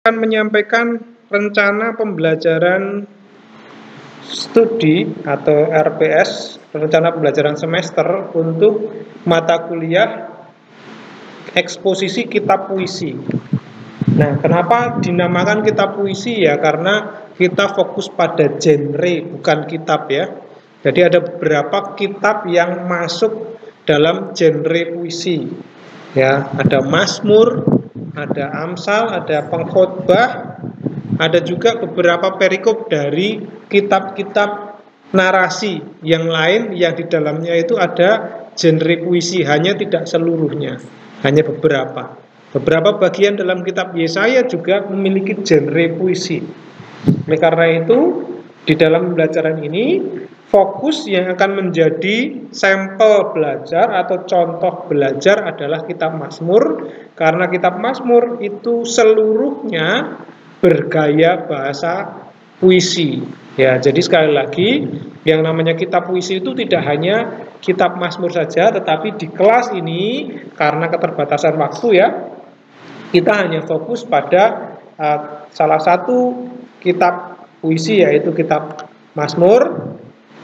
akan menyampaikan rencana pembelajaran studi atau RPS, rencana pembelajaran semester untuk mata kuliah eksposisi kitab puisi. Nah, kenapa dinamakan kitab puisi ya? Karena kita fokus pada genre, bukan kitab ya. Jadi ada beberapa kitab yang masuk dalam genre puisi. Ya, ada Mazmur, ada Amsal, ada Pengkhotbah, ada juga beberapa perikop dari kitab-kitab narasi yang lain yang di dalamnya itu ada genre puisi, hanya tidak seluruhnya, hanya beberapa. Beberapa bagian dalam kitab Yesaya juga memiliki genre puisi. Oleh karena itu, di dalam pembelajaran ini, fokus yang akan menjadi sampel belajar atau contoh belajar adalah kitab Mazmur, karena kitab Mazmur itu seluruhnya bergaya bahasa puisi. Ya, jadi sekali lagi, yang namanya kitab puisi itu tidak hanya kitab Mazmur saja, tetapi di kelas ini karena keterbatasan waktu ya, kita hanya fokus pada salah satu kitab puisi, yaitu kitab Mazmur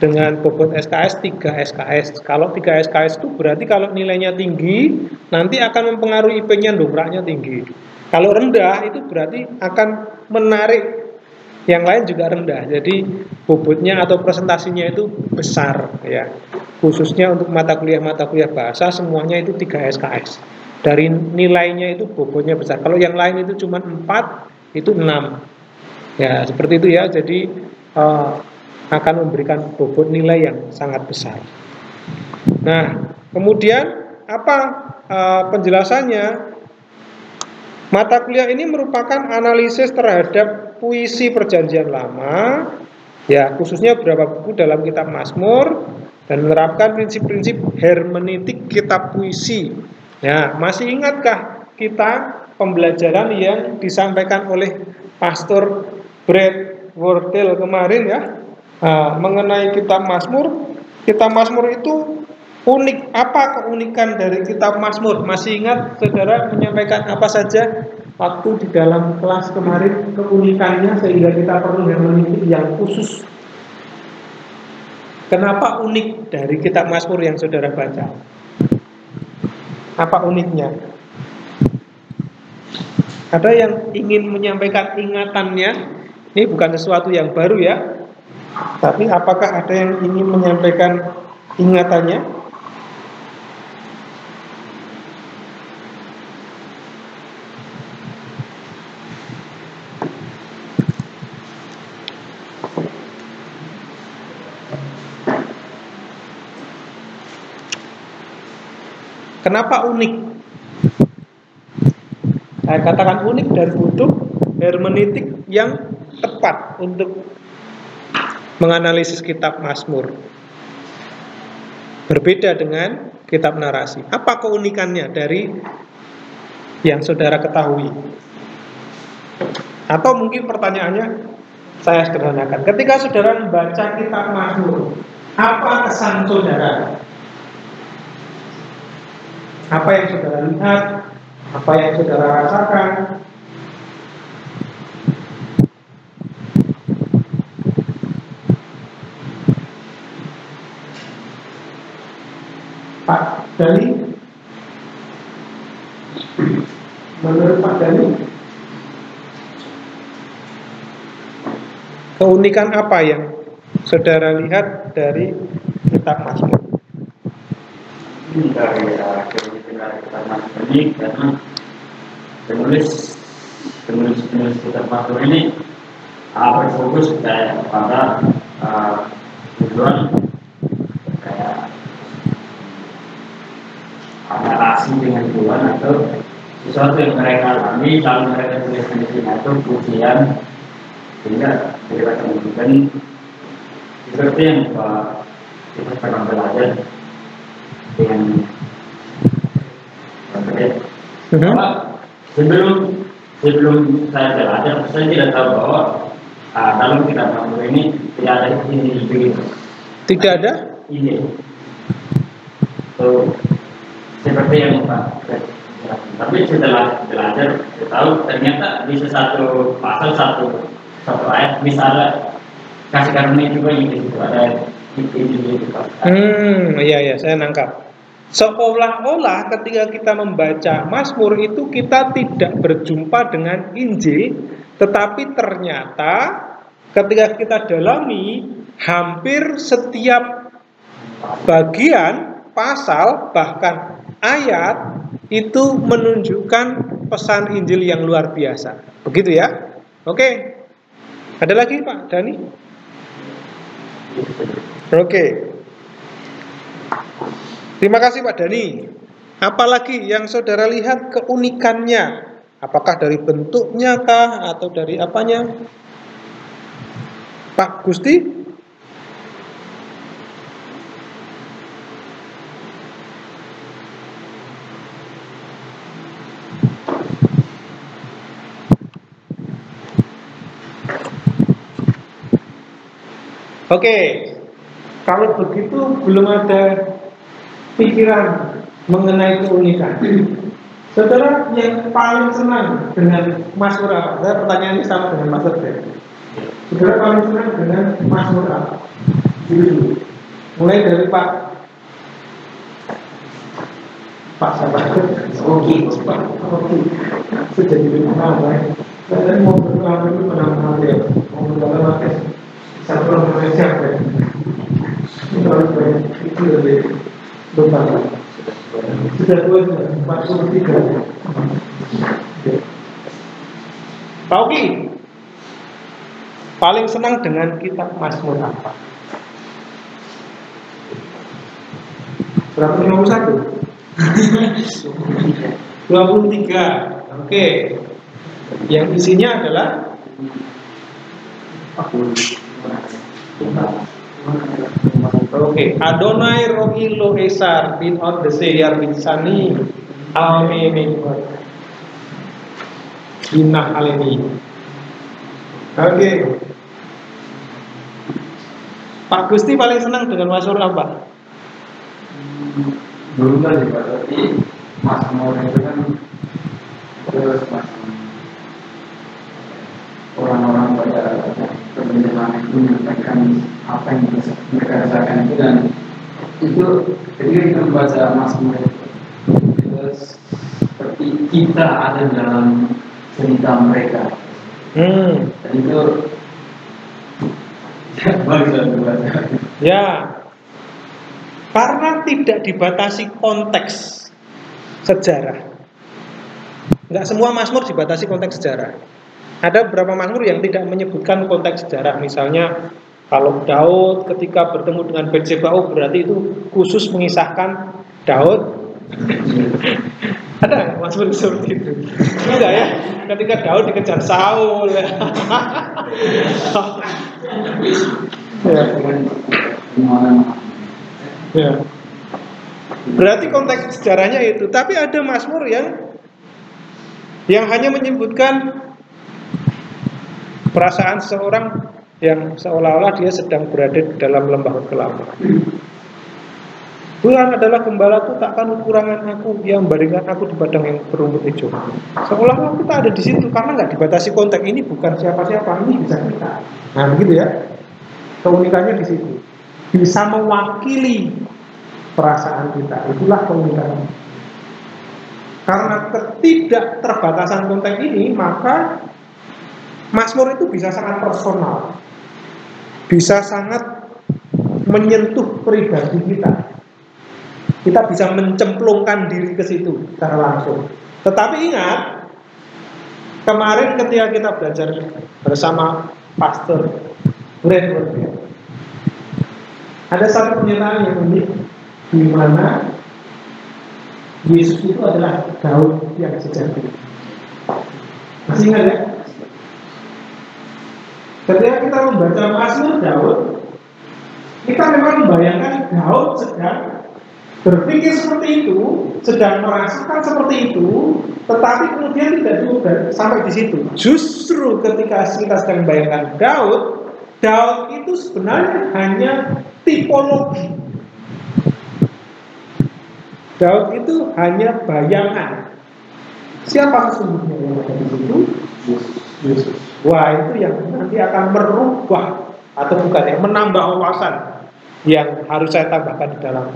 dengan bobot SKS 3 SKS. Kalau 3 SKS itu berarti kalau nilainya tinggi, nanti akan mempengaruhi IP-nya, dongkraknya tinggi. Kalau rendah itu berarti akan menarik yang lain juga rendah. Jadi bobotnya atau presentasinya itu besar ya. Khususnya untuk mata kuliah bahasa semuanya itu 3 SKS. Dari nilainya itu bobotnya besar. Kalau yang lain itu cuma 4, itu 6. Ya, seperti itu ya. Jadi akan memberikan bobot nilai yang sangat besar. Nah, kemudian apa penjelasannya? Mata kuliah ini merupakan analisis terhadap puisi Perjanjian Lama, ya khususnya beberapa buku dalam kitab Mazmur, dan menerapkan prinsip-prinsip hermeneutik kitab puisi. Ya, masih ingatkah kita pembelajaran yang disampaikan oleh Pastor Brad Wardell kemarin ya, mengenai kitab Mazmur? Kitab Mazmur itu unik. Apa keunikan dari kitab Mazmur? Masih ingat saudara menyampaikan apa saja waktu di dalam kelas kemarin keunikannya sehingga kita perlu hermeneutik yang khusus? Kenapa unik dari kitab Mazmur yang saudara baca? Apa uniknya? Ada yang ingin menyampaikan ingatannya? Ini bukan sesuatu yang baru ya, tapi apakah ada yang ingin menyampaikan ingatannya? Kenapa unik? Saya katakan unik dan butuh hermeneutik yang tepat untuk menganalisis kitab Mazmur. Berbeda dengan kitab narasi. Apa keunikannya dari yang saudara ketahui? Atau mungkin pertanyaannya saya sederhanakan. Ketika saudara membaca kitab Mazmur, apa kesan saudara? Apa yang saudara lihat? Apa yang saudara rasakan? Pak Dani? Menurut Pak Dani, keunikan apa yang saudara lihat dari kitab Mazmur? Dari kitab Mazmur ini, karena penulis kitab Mazmur ini berfokus pada tujuan kayak relasi dengan Tuhan atau sesuatu yang mereka alami. Kalau mereka tuliskan di sini itu pujian, sehingga mereka menunjukkan seperti yang kita pernah belajar dengan sebelum saya belajar, saya tidak tahu bahwa dalam kitab Mazmur ini tidak ada ini begitu. Tidak ada? Iya. So, seperti yang Pak Ya, tapi setelah belajar, saya tahu ternyata bisa satu pasal satu ayat misalnya kasih karunia juga yang di situ ada itu. Iya, saya nangkap. Seolah-olah ketika kita membaca Mazmur itu kita tidak berjumpa dengan Injil, tetapi ternyata ketika kita dalami hampir setiap bagian, pasal, bahkan ayat itu menunjukkan pesan Injil yang luar biasa. Begitu ya? Oke. Ada lagi Pak Dani? Oke. Terima kasih Pak Dani. Apalagi yang saudara lihat keunikannya? Apakah dari bentuknya kah atau dari apanya? Pak Gusti? Oke. Kalau begitu belum ada pikiran mengenai keunikan. Saudara yang paling senang dengan Mazmur apa? Saya pertanyaan ini sama dengan Mas Saudara. Saudara paling senang dengan Mazmur apa? Dulu. Mulai dari Pak Sabar. Oke. Sudah jadi apa ya? Saya mau berkenal dulu penampilan dia. Mau berkenal pakai satu orang siapa? Terlalu banyak itu lebih lupa. Sudah 43. Pak Oki, paling senang dengan kitab Mazmur apa? Berapa? 51? 23. Oke. Yang isinya adalah Oke, Adonai rohi lo esar bin on the seyar bin sani amin inah aleni. Oke. Pak Gusti paling senang dengan Mazmur apa? Dulu kan juga, tapi Mazmur itu kan terus orang-orang pada kebenaran itu menyampaikan apa yang mereka rasakan itu, dan itu ketika kita membaca Mazmur itu seperti kita ada dalam cerita mereka. Dan itu bagus dibaca. Ya, karena tidak dibatasi konteks sejarah. Nggak semua Mazmur dibatasi konteks sejarah. Ada beberapa Mazmur yang tidak menyebutkan konteks sejarah. Misalnya kalau Daud ketika bertemu dengan Batseba, berarti itu khusus mengisahkan Daud. Ada Mazmur seperti itu? Enggak ya? Ketika Daud dikejar Saul. Ya. Berarti konteks sejarahnya itu. Tapi ada Mazmur yang hanya menyebutkan perasaan seseorang yang seolah-olah dia sedang berada di dalam lembah kelaparan. Tuhan adalah gembalaku, takkan kekurangan aku, yang membaringkan aku di padang yang berumput hijau. Seolah-olah kita ada di situ karena nggak dibatasi konteks. Ini bukan siapa-siapa, ini bisa kita. Nah, begitu ya. Keunikannya di situ. Bisa mewakili perasaan kita. Itulah keunikannya. Karena ketidakterbatasan konteks ini, maka Mazmur itu bisa sangat personal, bisa sangat menyentuh pribadi kita. Kita bisa mencemplungkan diri ke situ secara langsung. Tetapi ingat, kemarin ketika kita belajar bersama Pastor Brandon, ada satu pernyataan yang unik, di mana Yesus itu adalah Daud yang sejati. Masih ingat ya? Ketika kita membaca Mazmur Daud, kita memang membayangkan Daud sedang berpikir seperti itu, sedang merasakan seperti itu, tetapi kemudian tidak cukup sampai di situ. Justru ketika kita sedang membayangkan Daud itu sebenarnya hanya tipologi. Daud itu hanya bayangan Siapa sesungguhnya yang ada di situ? Yesus. Wah, itu yang nanti akan merubah atau bukan ya, menambah wawasan yang harus saya tambahkan di dalam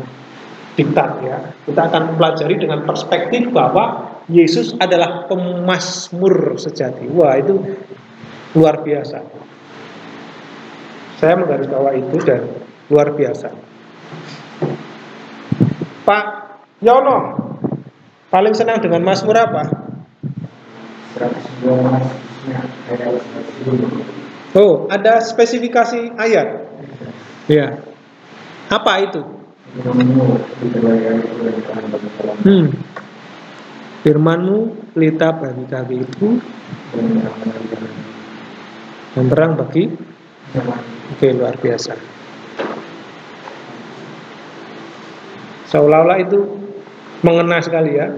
diktat ya. Kita akan pelajari dengan perspektif bahwa Yesus adalah pemazmur sejati. Wah, itu luar biasa. Saya menggarisbawahi itu dan luar biasa. Pak Yono, paling senang dengan Mazmur apa? Oh, ada spesifikasi ayat. Ya. Apa itu? Firman-Mu pelita bagi kakiku dan terang bagi. Oke, luar biasa. Seolah-olah itu mengena sekali ya.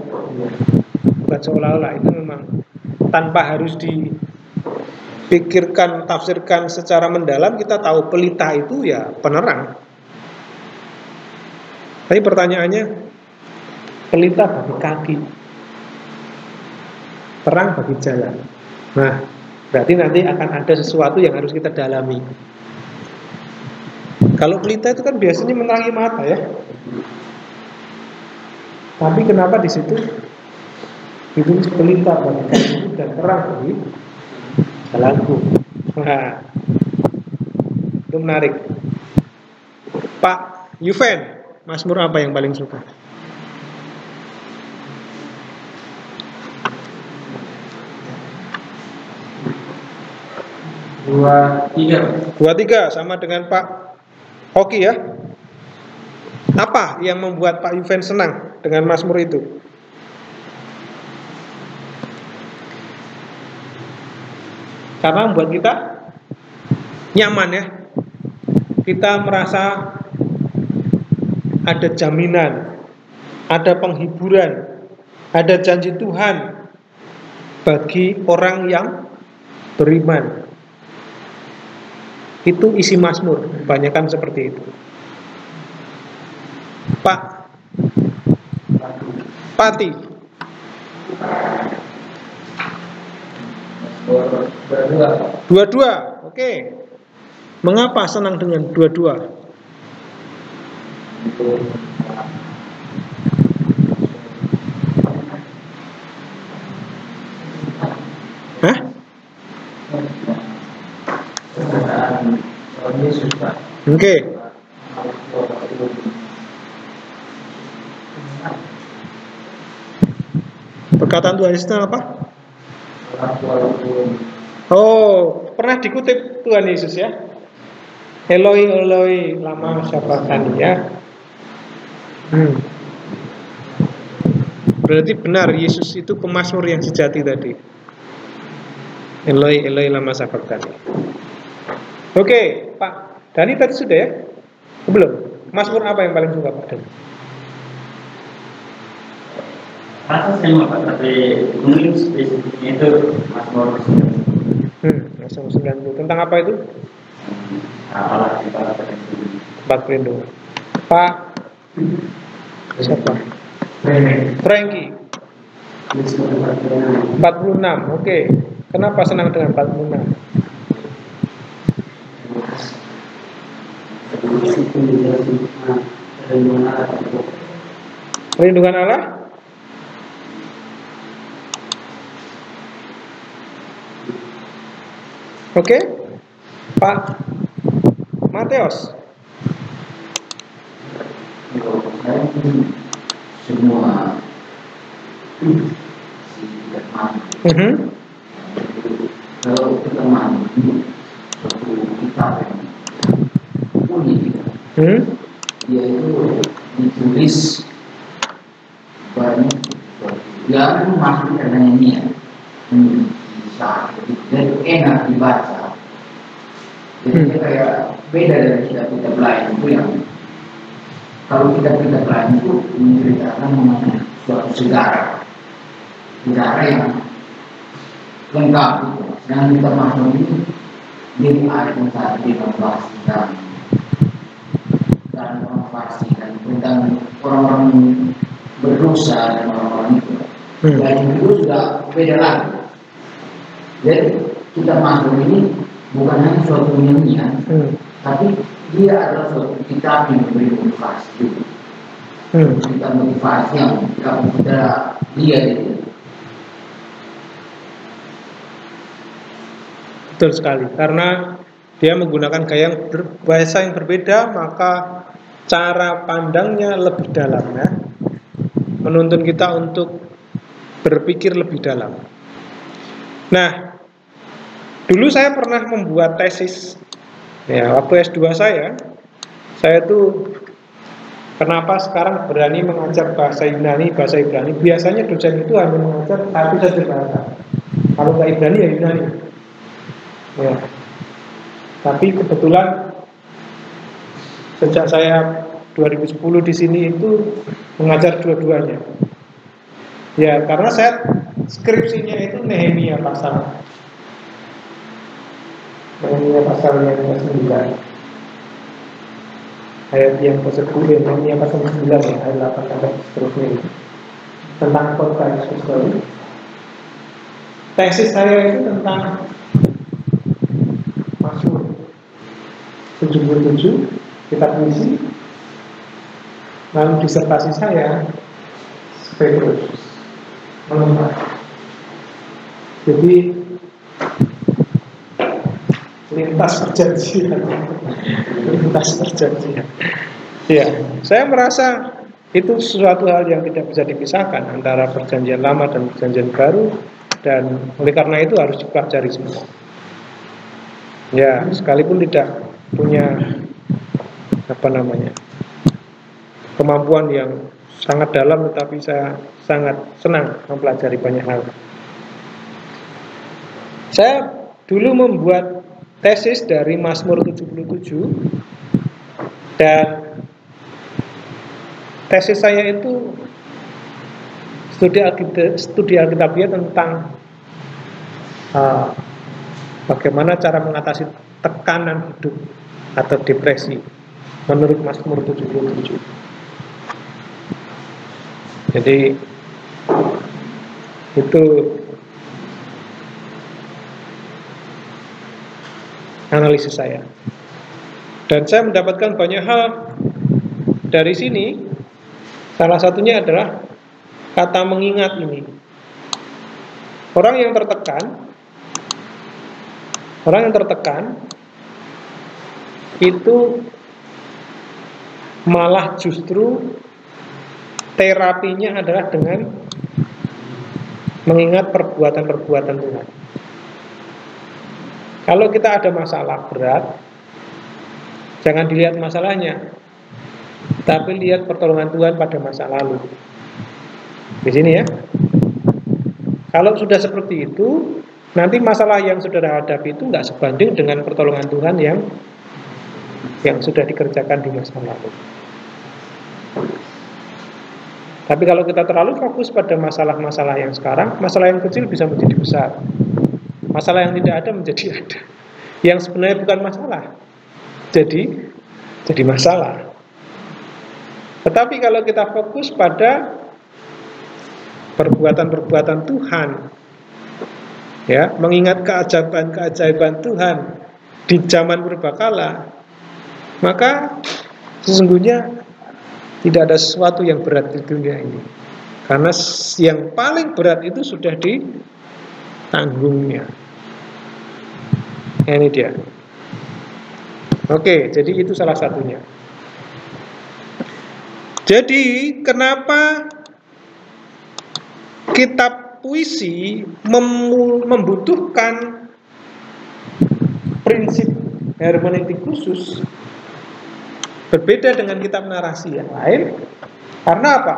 Bukan seolah-olah, itu memang tanpa harus dipikirkan, tafsirkan secara mendalam. Kita tahu pelita itu ya penerang. Tapi pertanyaannya, pelita bagi kaki, terang bagi jalan. Nah, berarti nanti akan ada sesuatu yang harus kita dalami. Kalau pelita itu kan biasanya menerangi mata ya. Tapi kenapa di situ ditulis pelita bagi kakiku dan terang bagi jalanku? Nah, itu menarik. Pak Yuven, Mazmur apa yang paling suka? Dua tiga sama dengan Pak Oki ya. Apa yang membuat Pak Yuven senang dengan Mazmur itu? Karena membuat kita nyaman ya. Kita merasa ada jaminan, ada penghiburan, ada janji Tuhan bagi orang yang beriman. Itu isi Mazmur, kebanyakan seperti itu. Pak Pati. Dua-dua, oke. Mengapa senang dengan dua-dua? Hah? Oke. Perkataan Tuhan Yesus apa? Oh, pernah dikutip Tuhan Yesus ya? Eloi, Eloi, lama sabachthani ya. Berarti benar Yesus itu pemazmur yang sejati tadi. Eloi, Eloi, lama sabachthani. Oke, Pak Dani tadi sudah ya? Belum? Mazmur apa yang paling suka Pak Dani? Rasa sama Pak, tapi mungkin spesifiknya itu Mazmur 90. Mazmur 90. Tentang apa itu? Allah kita Tempat pelindung. Pak siapa? Frankie. 46. Oke. Kenapa senang dengan 46? Perlindungan Allah. Oke. Pak Mateos. Semua kalau kita mandi suatu kitab yang unik, dia itu ditulis banyak yang masuk karena ini ya, bisa dan enak dibaca. Jadi dia kayak beda dari kitab-kitab lain itu yang kalau kitab-kitab lain itu menceritakan mengenai suatu sejarah yang lengkap itu. Yang kita masuk ini jadi ayat yang saat membahas dan tentang orang-orang berdosa dan orang-orang itu. Dan itu sudah beda lagi. Jadi kita masuk ini bukan hanya suatu nyanyian, tapi dia adalah suatu kitab yang memberi motivasi. Kita motivasi yang kita lihat itu. Betul sekali, karena dia menggunakan bahasa yang berbeda, maka cara pandangnya lebih dalam, ya, menuntun kita untuk berpikir lebih dalam. Nah, dulu saya pernah membuat tesis, ya, waktu S2 saya tuh kenapa sekarang berani mengajar bahasa Yunani, bahasa Ibrani. Biasanya dosen itu hanya mengajar satu saja bahasa, kalau nggak Ibrani ya Yunani. Ya. Tapi kebetulan sejak saya 2010 di sini itu mengajar dua-duanya. Ya, karena saya skripsinya itu Nehemia pasal yang ke-9. Ayat yang ke-10, Nehemia pasal 9 ya, ayat 8 sampai seterusnya itu. Tentang kota Yesus. Tesis saya itu tentang Mazmur 77, kitab puisi. Lalu disertasi saya Petrus mengembang. Jadi lintas perjanjian. Ya, saya merasa itu sesuatu hal yang tidak bisa dipisahkan antara perjanjian lama dan perjanjian baru, dan oleh karena itu harus dipelajari semua. Ya, sekalipun tidak punya kemampuan yang sangat dalam, tetapi saya sangat senang mempelajari banyak hal. Saya dulu membuat tesis dari Mazmur 77, dan tesis saya itu studi Alkitabiah tentang bagaimana cara mengatasi tekanan hidup atau depresi menurut Mazmur 77. Jadi itu analisis saya, dan saya mendapatkan banyak hal dari sini. Salah satunya adalah kata mengingat ini. Orang yang tertekan itu malah justru terapinya adalah dengan mengingat perbuatan-perbuatan Tuhan. Kalau kita ada masalah berat, jangan dilihat masalahnya, tapi lihat pertolongan Tuhan pada masa lalu. Di sini ya. Kalau sudah seperti itu, nanti masalah yang saudara hadapi itu nggak sebanding dengan pertolongan Tuhan yang sudah dikerjakan di masa lalu. Tapi kalau kita terlalu fokus pada masalah-masalah yang sekarang, masalah yang kecil bisa menjadi besar, masalah yang tidak ada menjadi ada, yang sebenarnya bukan masalah jadi masalah. Tetapi kalau kita fokus pada perbuatan-perbuatan Tuhan, ya, mengingat keajaiban-keajaiban Tuhan di zaman purbakala, maka sesungguhnya tidak ada sesuatu yang berat di dunia ini, karena yang paling berat itu sudah ditanggungnya. Ini dia. Oke, jadi itu salah satunya. Jadi kenapa kitab puisi membutuhkan prinsip hermeneutik khusus, berbeda dengan kitab narasi yang lain? Karena apa?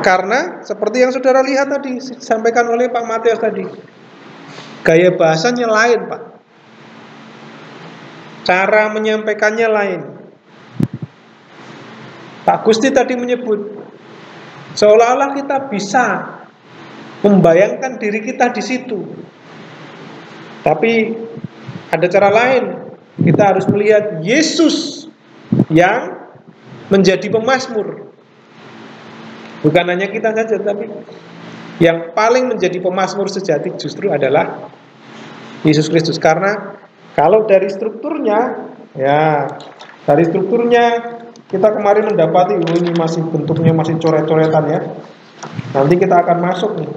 Karena seperti yang saudara lihat tadi, disampaikan oleh Pak Matius tadi, gaya bahasanya lain, Pak. Cara menyampaikannya lain. Pak Gusti tadi menyebut seolah-olah kita bisa membayangkan diri kita di situ. Tapi ada cara lain. Kita harus melihat Yesus yang menjadi pemazmur. Bukan hanya kita saja, tapi Yang paling menjadi pemazmur sejati justru adalah Yesus Kristus. Karena kalau dari strukturnya, ya dari strukturnya kita kemarin mendapati ini masih bentuknya masih coret-coretan ya. Nanti kita akan masuk nih.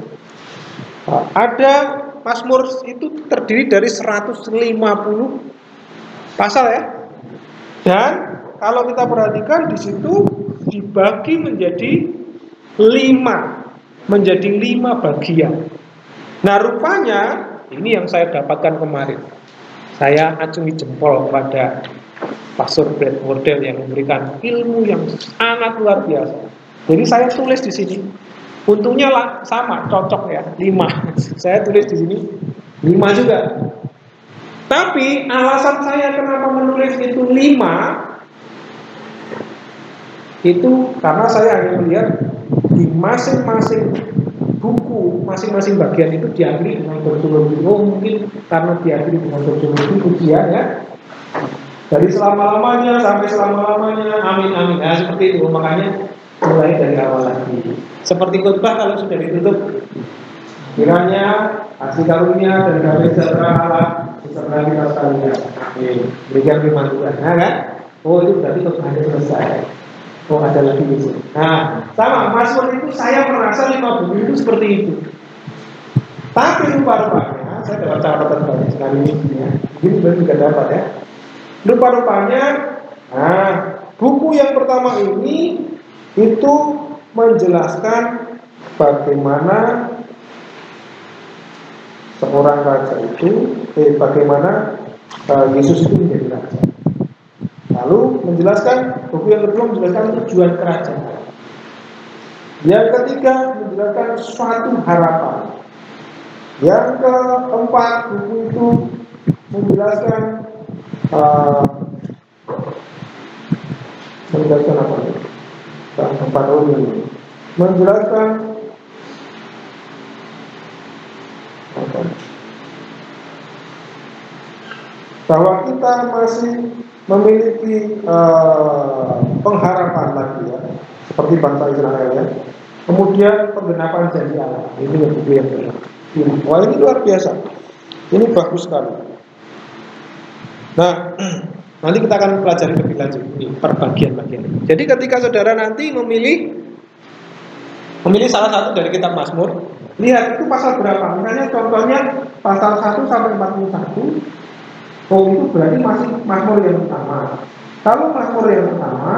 Ada Mazmur itu terdiri dari 150 pasal ya. Dan kalau kita perhatikan di situ dibagi menjadi 5 bagian. Nah, rupanya ini yang saya dapatkan kemarin. Saya acungi jempol kepada Pastor Brad Wardell yang memberikan ilmu yang sangat luar biasa. Jadi saya tulis di sini. Untungnya lah sama, cocok ya, 5. Saya tulis di sini 5 juga. Tapi alasan saya kenapa menulis itu 5 itu karena saya hanya melihat di masing-masing buku, masing-masing bagian itu diakhiri dengan berjulur-julur. Oh, mungkin karena diakhiri dengan berjulur-julur ujian ya. Dari selama-lamanya sampai selama-lamanya, amin amin. Nah, seperti itu, makanya mulai dari awal lagi. Seperti khotbah kalau sudah ditutup, kiranya kasih karunia dan damai sejahtera Allah beserta kita sekalian. Berikan firman Tuhan, nah kan? Oh, itu berarti khotbahnya selesai. Oh, ada lagi di sini. Nah, sama Mazmur itu saya merasa 5 buku itu seperti itu. Tapi rupa-rupanya saya dapat catatan banyak sekali ini ya. Ini baru juga dapat ya. Rupa-rupanya, nah, buku yang pertama ini itu menjelaskan bagaimana seorang raja itu, bagaimana Yesus itu menjadi raja. Lalu menjelaskan, buku yang kedua menjelaskan tujuan kerajaan. Yang ketiga menjelaskan suatu harapan. Yang keempat buku itu menjelaskan apa? Tempat ini menjelaskan bahwa kita masih memiliki pengharapan lagi ya, seperti bangsa Israel ya. Kemudian penggenapan janji Allah. Ini buku yang kedua. Wah, ini luar biasa. Ini bagus sekali. Nah, nanti kita akan pelajari lebih lanjut ini per bagian-bagian. Jadi ketika saudara nanti memilih salah satu dari kitab Mazmur, lihat itu pasal berapa. Misalnya contohnya pasal 1 sampai 41. Oh, itu berarti masih Mazmur yang pertama. Kalau Mazmur yang pertama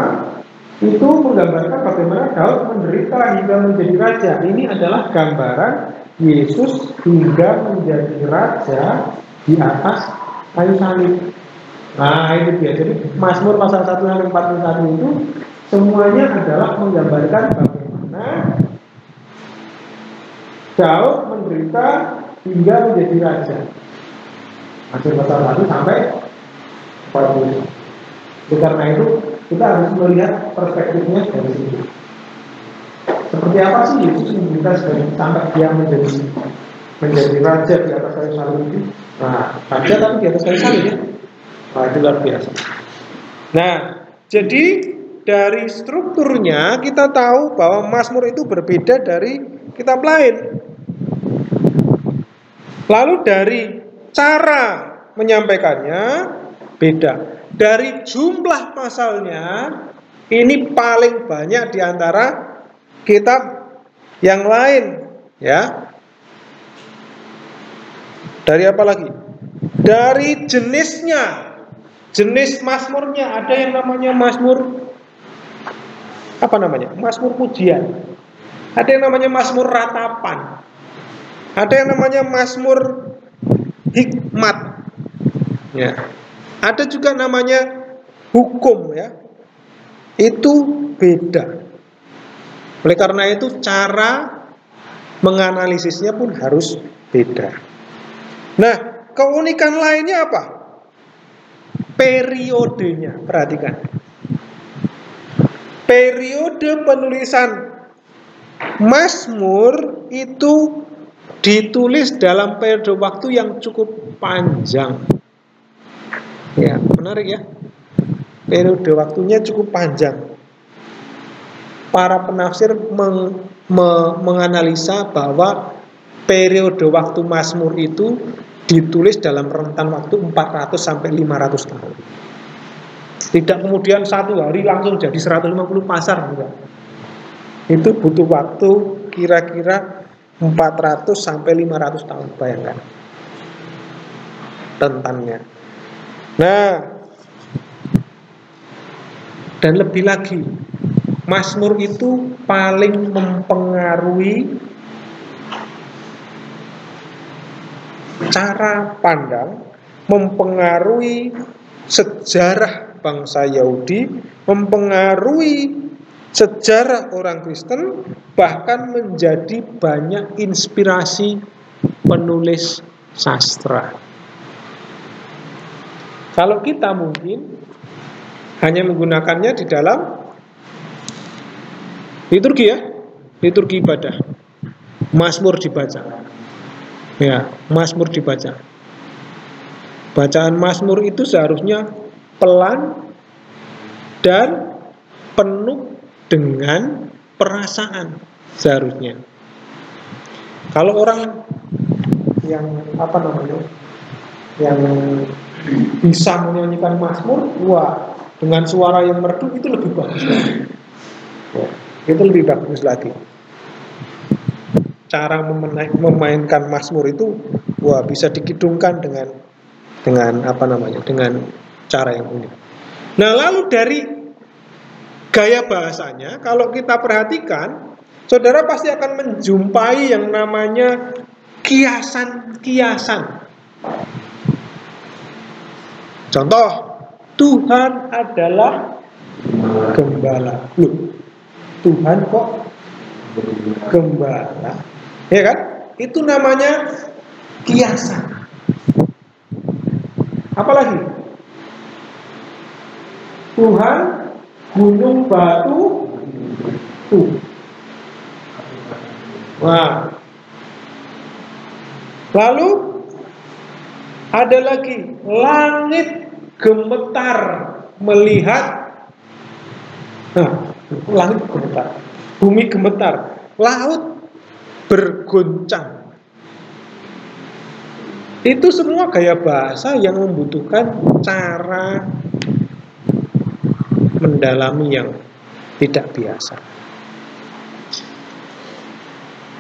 itu menggambarkan bagaimana Daud menderita hingga menjadi raja. Ini adalah gambaran Yesus hingga menjadi raja di atas kayu salib. Nah, itu dia. Jadi Mazmur pasal 1 sampai 41 itu semuanya adalah menggambarkan bagaimana Daud menderita hingga menjadi raja. Mazmur pasal 1 sampai 40. Karena itu kita harus melihat perspektifnya dari sini. Seperti apa sih Yesus menderita sampai dia menjadi raja di atas kayu salib itu? Nah, raja tapi di atas kayu salib ya. Nah, itu luar biasa. Nah, jadi dari strukturnya kita tahu bahwa Mazmur itu berbeda dari kitab lain. Lalu dari cara menyampaikannya beda. Dari jumlah pasalnya ini paling banyak di antara kitab yang lain, ya. Dari apa lagi? Dari jenisnya. Jenis Mazmurnya ada yang namanya Mazmur apa namanya? Mazmur pujian. Ada yang namanya Mazmur ratapan. Ada yang namanya Mazmur hikmat. Ya. Ada juga namanya hukum ya. Itu beda. Oleh karena itu cara menganalisisnya pun harus beda. Nah, keunikan lainnya apa? Periodenya, perhatikan. Periode penulisan Mazmur itu ditulis dalam periode waktu yang cukup panjang. Ya, menarik ya. Periode waktunya cukup panjang. Para penafsir menganalisa bahwa periode waktu Mazmur itu ditulis dalam rentan waktu 400 sampai 500 tahun. Tidak kemudian satu hari langsung jadi 150 pasar, enggak. Itu butuh waktu kira-kira 400 sampai 500 tahun, bayangkan rentannya. Nah, dan lebih lagi, Mazmur itu paling mempengaruhi cara pandang, mempengaruhi sejarah bangsa Yahudi, mempengaruhi sejarah orang Kristen, bahkan menjadi banyak inspirasi penulis sastra. Kalau kita mungkin hanya menggunakannya di dalam liturgi, ya, liturgi ibadah. Mazmur dibaca. Ya, Mazmur dibaca. Bacaan Mazmur itu seharusnya pelan dan penuh dengan perasaan seharusnya. Kalau orang yang yang bisa menyanyikan Mazmur, wah, dengan suara yang merdu itu lebih bagus lagi. Ya, itu lebih bagus lagi. Cara memainkan Mazmur itu, wah, bisa dikidungkan dengan cara yang unik. Nah, lalu dari gaya bahasanya, kalau kita perhatikan, saudara pasti akan menjumpai yang namanya kiasan-kiasan. Contoh, Tuhan adalah gembala. Loh, Tuhan kok gembala? Ya kan? Itu namanya kiasan. Apalagi? Tuhan gunung batu. Wah. Lalu ada lagi, langit gemetar melihat. Nah, langit gemetar, bumi gemetar, laut bergoncang. Itu semua gaya bahasa yang membutuhkan cara mendalami yang tidak biasa.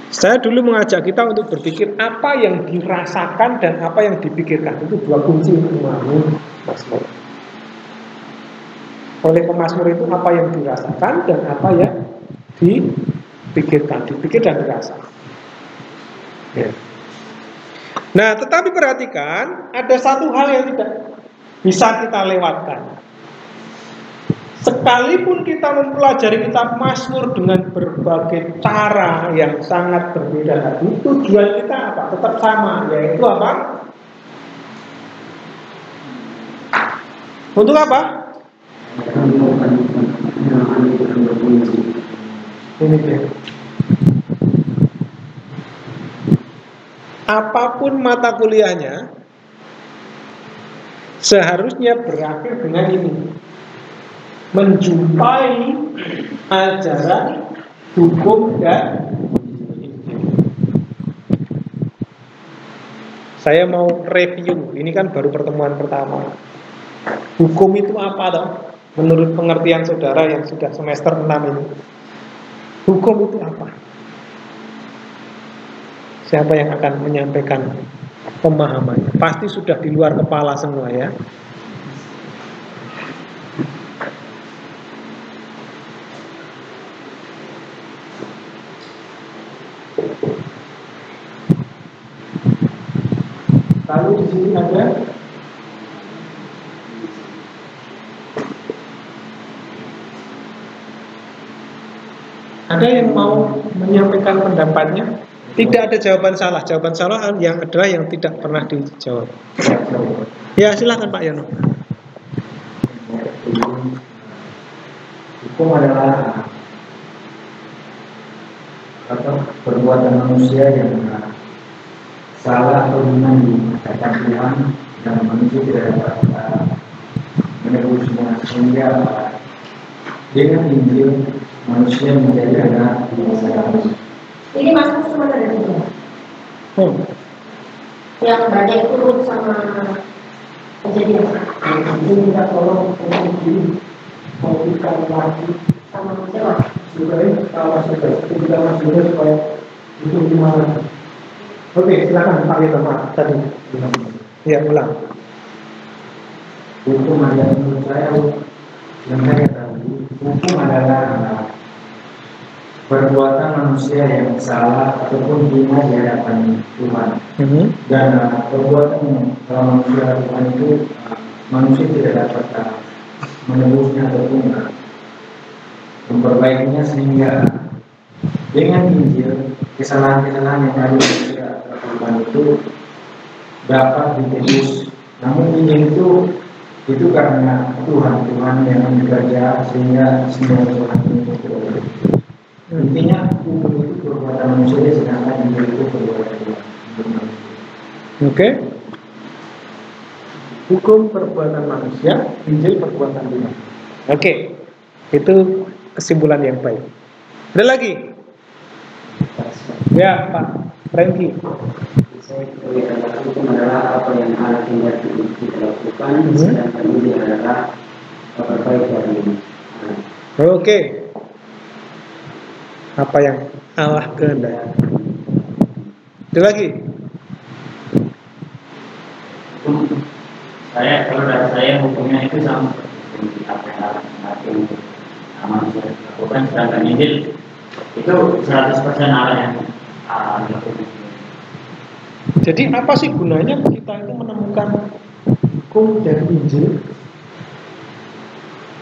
Saya dulu mengajak kita untuk berpikir apa yang dirasakan dan apa yang dipikirkan. Itu dua kunci untuk memahami Mazmur. Oleh pemazmur itu apa yang dirasakan dan apa yang dipikirkan, dipikir dan dirasa. Ya. Nah, tetapi perhatikan, ada satu hal yang tidak bisa kita lewatkan. Sekalipun kita mempelajari kitab Mazmur dengan berbagai cara yang sangat berbeda tadi, tujuan kita apa? Tetap sama, yaitu apa? Untuk apa? Ini dia. Apapun mata kuliahnya, seharusnya berakhir dengan ini: menjumpai ajaran, hukum, dan Injil. Saya mau review, ini kan baru pertemuan pertama. Hukum itu apa toh? Menurut pengertian saudara yang sudah semester 6 ini, hukum itu apa? Siapa yang akan menyampaikan pemahamannya? Pasti sudah di luar kepala semua, ya. Lalu di sini ada yang mau menyampaikan pendapatnya? Tidak ada jawaban salah. Jawaban salah yang adalah yang tidak pernah dijawab. Ya, silakan Pak Yono. Hukum adalah perbuatan manusia yang salah atau benar di hadapan Tuhan dan manusia tidak dapat menebus semua. Sehingga dengan Injil manusia menjadi anak bangsa. Ini masuk cuma ada 3. Yang banyak turut sama kejadian. Ini minta tolong modifikasi lagi Sama siapa? supaya kalau sudah kita masuk supaya itu gimana? Oke, silakan Pak Yudha tadi. Ya, ulang. Hukum adalah menurut saya yang saya tahu, hukum adalah perbuatan manusia yang salah ataupun hina di hadapan Tuhan. Dan perbuatan manusia Tuhan itu manusia tidak dapat menebusnya ataupun memperbaikinya, sehingga dengan Injil kesalahan-kesalahan yang tadi manusia lakukan itu dapat ditebus. Namun Injil itu karena Tuhan yang bekerja sehingga semua Tuhan itu berubah. Intinya hukum itu perbuatan manusia, sedangkan Injil itu perbuatan Tuhan. Oke. Hukum perbuatan manusia, Injil perbuatan Tuhan. Oke. Itu kesimpulan yang baik. Ada lagi? Ya, Pak Franky. Saya katakan hukum adalah apa yang Allah kehendaki kita lakukan, sedangkan ini adalah terbaik dari Allah. Oke. Apa yang Allah kehendaki. Ada lagi? Kalau dari saya hukumnya itu sama seperti apa yang Allah kehendaki untuk manusia lakukan, sedangkan Injil itu 100% Allah yang melakukan. Jadi apa sih gunanya kita itu menemukan hukum dan Injil?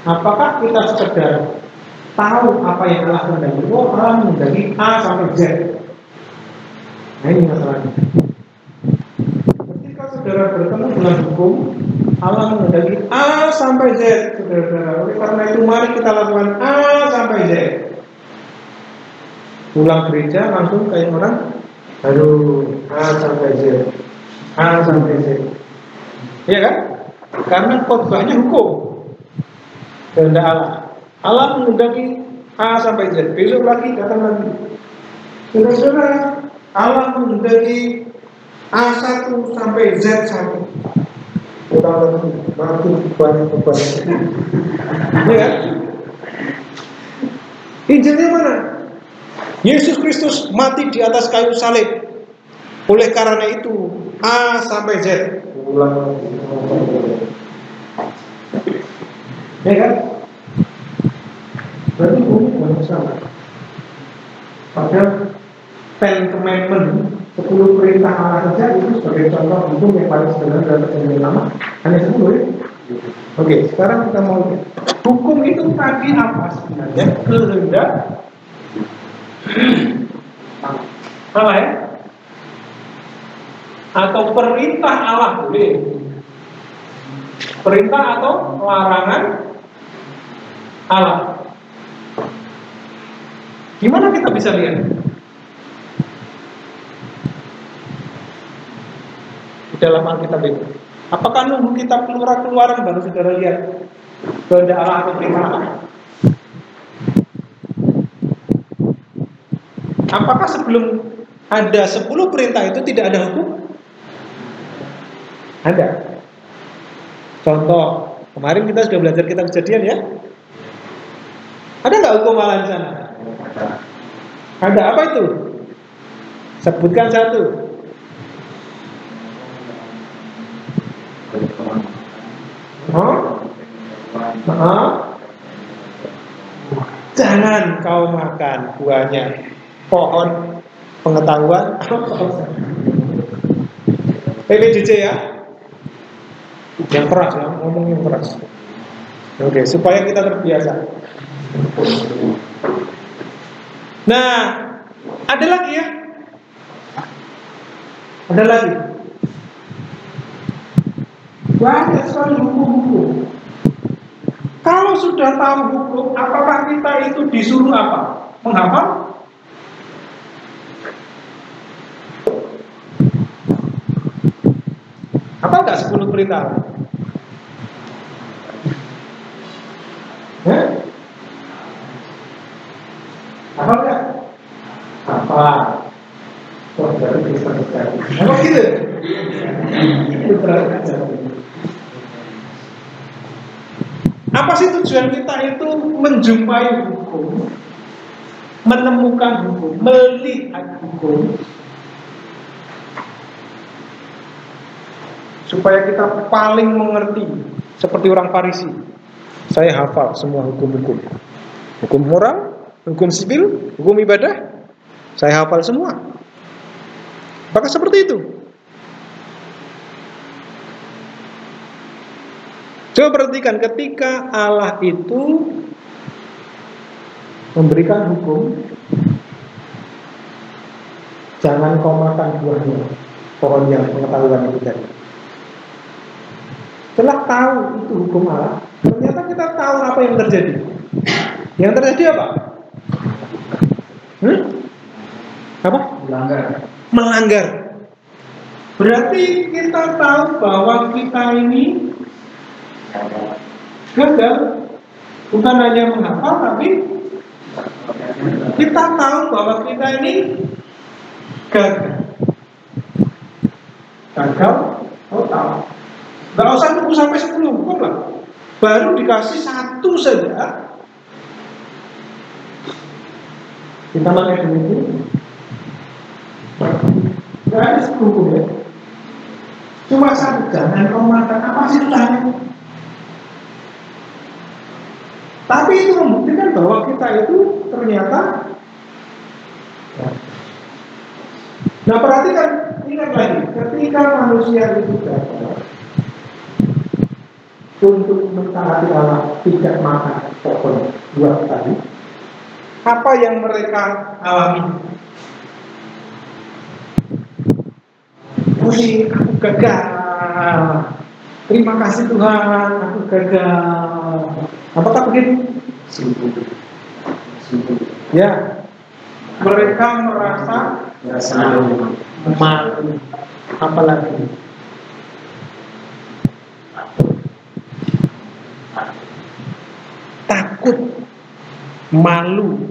Apakah kita sekedar tahu apa yang Allah kehendaki? Oh, Allah menghendaki A sampai Z. Nah, ini masalahnya. Ketika saudara bertemu dengan hukum, Allah menghendaki A sampai Z, saudara-saudara. Oleh karena itu mari kita lakukan A sampai Z. Pulang gereja langsung kayak orang, aduh, A sampai Z, A sampai Z. Iya kan? Karena khotbahnya hukum kehendak Allah. Allah menghendaki A sampai Z. Besok lagi datang lagi. Saudara-saudara, Allah menghendaki A1 sampai Z1. Kita nanti banyak. Iya kan? Injilnya mana? Yesus Kristus mati di atas kayu salib. Oleh karena itu A sampai Z. Ya kan? Berarti hukum bukan salah. Padahal 10 commandment, 10 perintah Allah saja itu sebagai contoh hukum yang paling sederhana dalam perjanjian lama. Hanya 10 ya? Oke, sekarang kita mau lihat hukum itu tadi apa sebenarnya? Kehendak salah ya? Atau perintah Allah, boleh. Perintah atau larangan Allah. Gimana kita bisa lihat? Di dalam Alkitab itu. Apakah nunggu kita keluaran baru saudara lihat kehendak Allah atau perintah Allah? Apakah sebelum ada 10 perintah itu tidak ada hukum? Ada. Contoh, kemarin kita sudah belajar kitab Kejadian ya. Ada nggak hukum Allah di sana? Ada. Apa itu? Sebutkan satu. Jangan kau makan buahnya pohon pengetahuan. PPDC ya, yang keras ya, ngomong yang keras. Oke, supaya kita terbiasa. Nah, ada lagi ya? Ada lagi. Banyak sekali hukum-hukum. Kalau sudah tahu hukum, apakah kita itu disuruh apa? Menghafal? Apa enggak 10 perintah? agak jauh. Apa sih tujuan kita itu menjumpai hukum, menemukan hukum, melihat hukum, supaya kita paling mengerti seperti orang Farisi. Saya hafal semua hukum-hukum, hukum moral, hukum sipil, hukum ibadah, saya hafal semua. Maka seperti itu. Coba perhatikan, ketika Allah itu memberikan hukum, jangan kau makan buahnya, pohon yang pengetahuan itu tadi. Setelah tahu itu hukum Allah, ternyata kita tahu apa yang terjadi. Yang terjadi apa? Apa? Melanggar. Berarti kita tahu bahwa kita ini gagal. Bukan hanya menghafal, tapi kita tahu bahwa kita ini gagal. Gagal total. Gak usah nunggu sampai 10 hukum lah. Baru dikasih 1 saja, kita pakai demikian. Gak ada 10 hukum ya. Cuma 1, jangan kau makan. Apa sih susahnya? Tapi itu membuktikan bahwa kita itu ternyata ya. Nah perhatikan, ingat lagi, ketika manusia itu gagal untuk mentaati Allah, tidak makan pohon buah tadi, apa yang mereka alami? Pusing, aku gagal. Terima kasih Tuhan, aku gagal. Apakah begitu? Ya, mereka merasa malu. Apalagi takut, malu.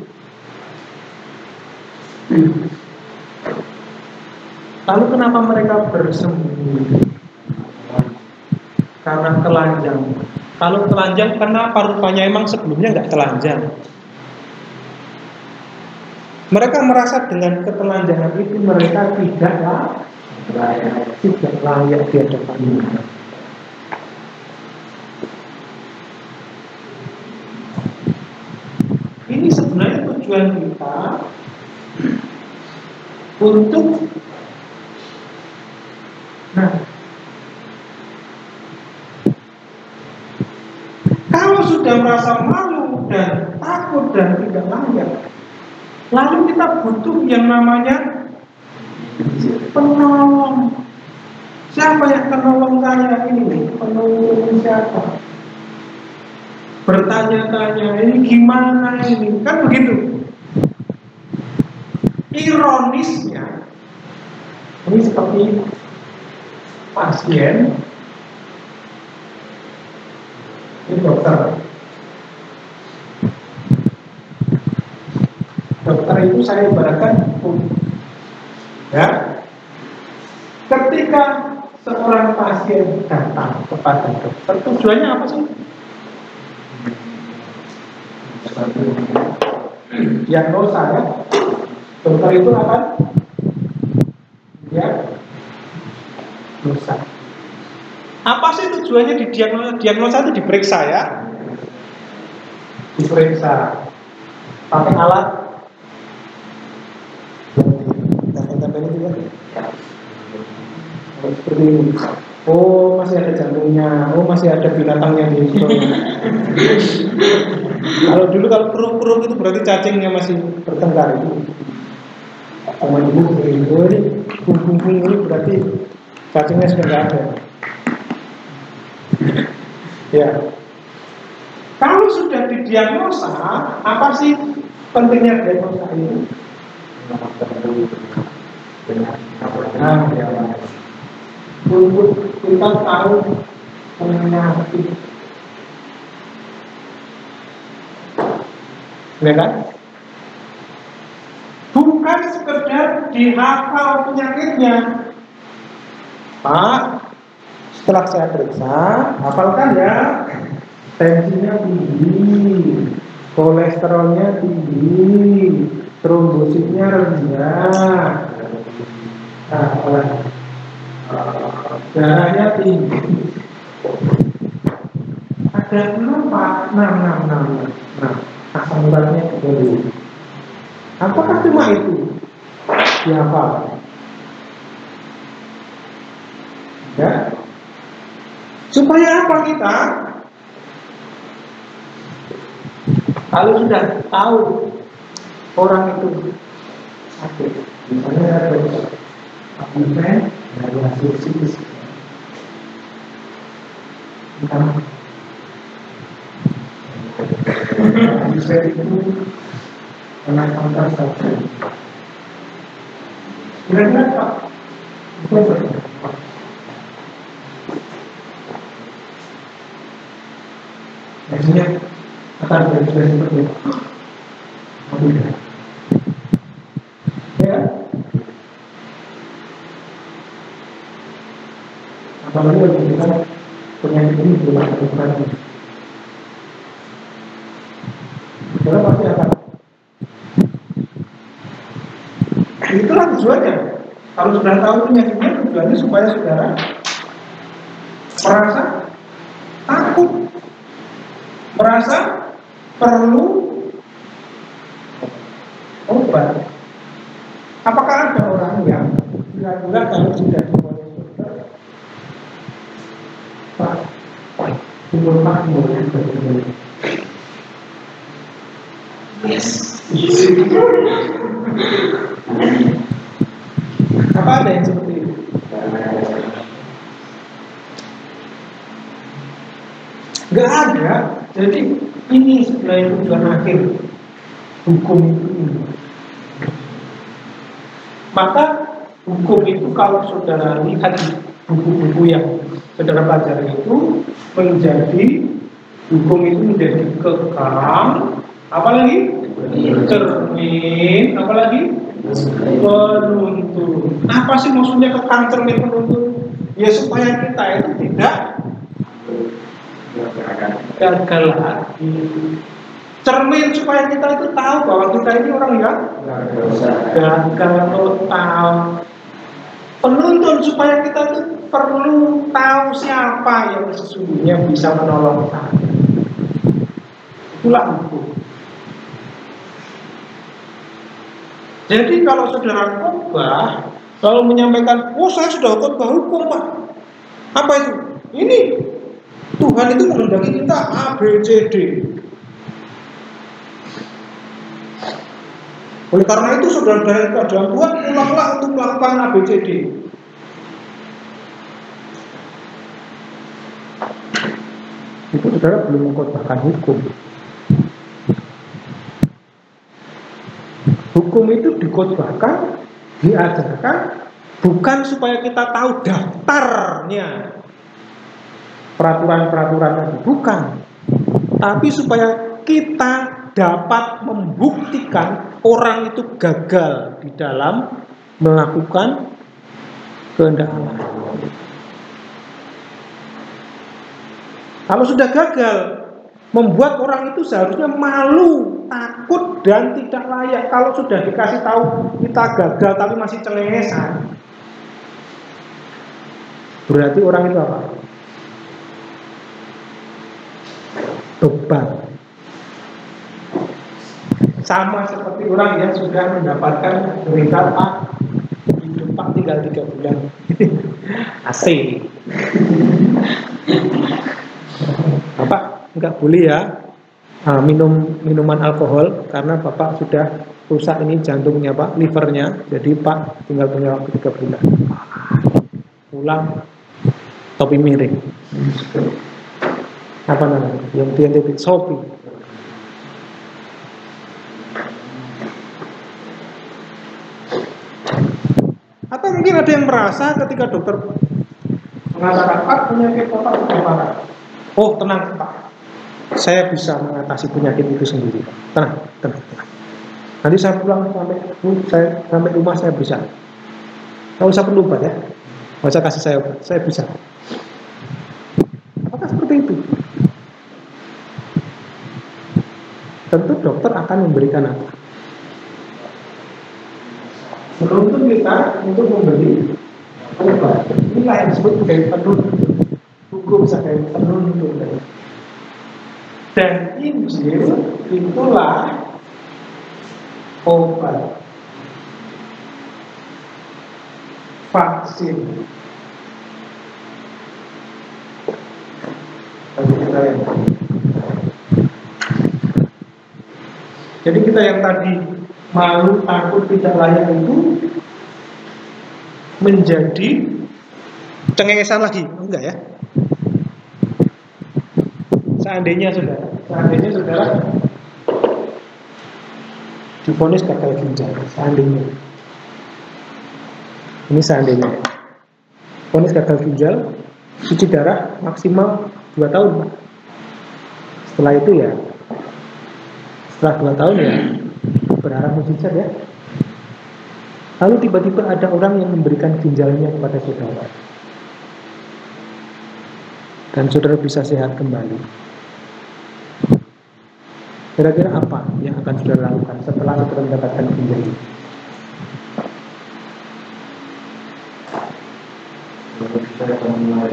Lalu kenapa mereka bersembunyi? Karena telanjang. Kalau telanjang, kenapa rupanya emang sebelumnya nggak telanjang? Mereka merasa dengan ketelanjangan itu mereka tidak layak di hadapan Tuhan. Ini sebenarnya tujuan kita untuk kalau sudah merasa malu dan takut dan tidak layak, lalu kita butuh yang namanya penolong. Siapa yang penolong saya ini? Penolong siapa? Bertanya-tanya, ini gimana ini? Kan begitu. Ironisnya, ini seperti pasien, ini dokter. Dokter itu saya ibaratkan ya. Ketika seorang pasien datang kepada dokter, tujuannya apa sih? Diagnosa ya. Dokter itu apa? Ya, diagnosa. Apa sih tujuannya di diagnosa? Diagnosa itu diperiksa ya. Diperiksa pakai alat. Tempel itu ya. Seperti ini. Oh, masih ada jantungnya. Oh, masih ada binatangnya di situ. Kalau dulu kalau keruk-keruk itu berarti cacingnya masih bertengkar itu. Sama ibu ini bung ini berarti cacingnya sudah nggak ada. Ya. Kalau sudah didiagnosa, apa sih pentingnya diagnosa ini? Nah, ya. Untuk kita tahu penyakit, ya kan? Bukan sekedar dihafal penyakitnya, Pak. Setelah saya periksa, hafalkan ya, tensinya tinggi, kolesterolnya tinggi, trombositnya rendah, darahnya tinggi. Ada 6 asam uratnya tinggi. Apakah cuma itu? Dihafal? Ya. Supaya apa kita? Kalau sudah tahu orang itu sakit, misalnya ada apimen dari hasil CT scan, bisa itu kena kanker saja. Kira-kira Pak, betul. Biasanya akan berekspresi seperti itu. Ya. Apalagi bagi kita penyakit ini belum ada ukurannya. Saudara pasti akan. Itulah tujuannya. Kalau sudah tahu penyakitnya, tujuannya supaya saudara merasa takut, merasa perlu obat. Apakah ada orang yang kira-kira kalau sudah diponis dokter, Pak, umur makmurnya berbeda? Yes. Apa ada yang seperti itu? Gak ada. Jadi ini sebenarnya tujuan akhir hukum itu ini. Maka hukum itu kalau saudara lihat buku-buku yang saudara pelajari itu menjadi hukum itu menjadi kekang, apalagi cermin, apalagi penuntun. Apa sih maksudnya kekang, cermin, penuntun? Ya supaya kita itu tidak gagal lagi. Cermin supaya kita itu tahu bahwa kita ini orang yang gagal total. Penuntun supaya kita itu perlu tahu siapa yang sesungguhnya bisa menolong kita. Itulah hukum. Jadi kalau saudara khotbah selalu menyampaikan, oh saya sudah khotbah hukum Pak. Apa itu? Ini Tuhan itu menghendaki kita A, B, C, D. Oleh karena itu saudara dari keadaan Tuhan ulanglah untuk melakukan A, B, C, D. Itu saudara belum mengkhotbahkan hukum. Hukum itu dikhotbahkan, diajarkan bukan supaya kita tahu daftarnya peraturan-peraturan, bukan, tapi supaya kita dapat membuktikan orang itu gagal di dalam melakukan kehendak Allah. Kalau sudah gagal, membuat orang itu seharusnya malu, takut, dan tidak layak. Kalau sudah dikasih tahu kita gagal tapi masih cengengesan, berarti orang itu apa? Beban. Sama seperti orang yang sudah mendapatkan berita Pak, hidup Pak tinggal 3 bulan. Asik. Bapak enggak boleh ya minum minuman alkohol karena Bapak sudah rusak ini jantungnya Pak, livernya. Jadi Pak tinggal punya waktu 3 bulan. Pulang topi miring. Apa namanya? Yang tiap Shopee. Atau mungkin ada yang merasa ketika dokter mengatakan Pak penyakit Bapak sudah parah. Oh tenang Pak, saya bisa mengatasi penyakit itu sendiri. Tenang. Nanti saya pulang sampai rumah saya bisa. Nggak usah perlu obat ya, nggak usah kasih saya obat, saya bisa. itu. Tentu dokter akan memberikan apa? Menuntun kita untuk membeli obat. Inilah yang disebut sebagai penuntun. Hukum sebagai penuntun. Dan Injil itulah obat, vaksin bagi kita yang jadi kita yang tadi malu, takut, tidak layak itu menjadi cengengesan lagi, enggak ya? Seandainya saudara divonis gagal ginjal, seandainya, ini seandainya, vonis gagal ginjal, cuci darah maksimal 2 tahun, Pak. Setelah itu ya, setelah 2 tahun ya, berharap mujizat ya. Lalu tiba-tiba ada orang yang memberikan ginjalnya kepada saudara, dan saudara bisa sehat kembali. Kira-kira apa yang akan saudara lakukan setelah saudara mendapatkan ginjal ini? Saya akan mulai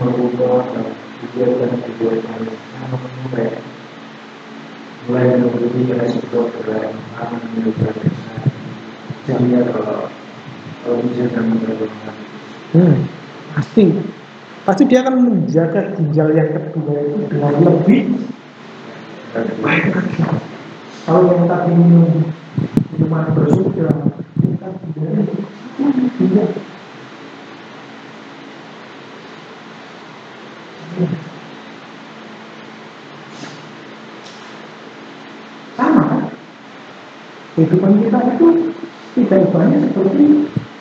merubah kegiatan mulai menuruni resiko berat aman menurut saya kalau bisa dan berdoa. Pasti dia akan menjaga ginjal yang kedua itu dengan lebih baik lagi. Kalau yang tadi minuman bersudah, kita tidak. Sama kan? Kehidupan kita itu tidak banyak seperti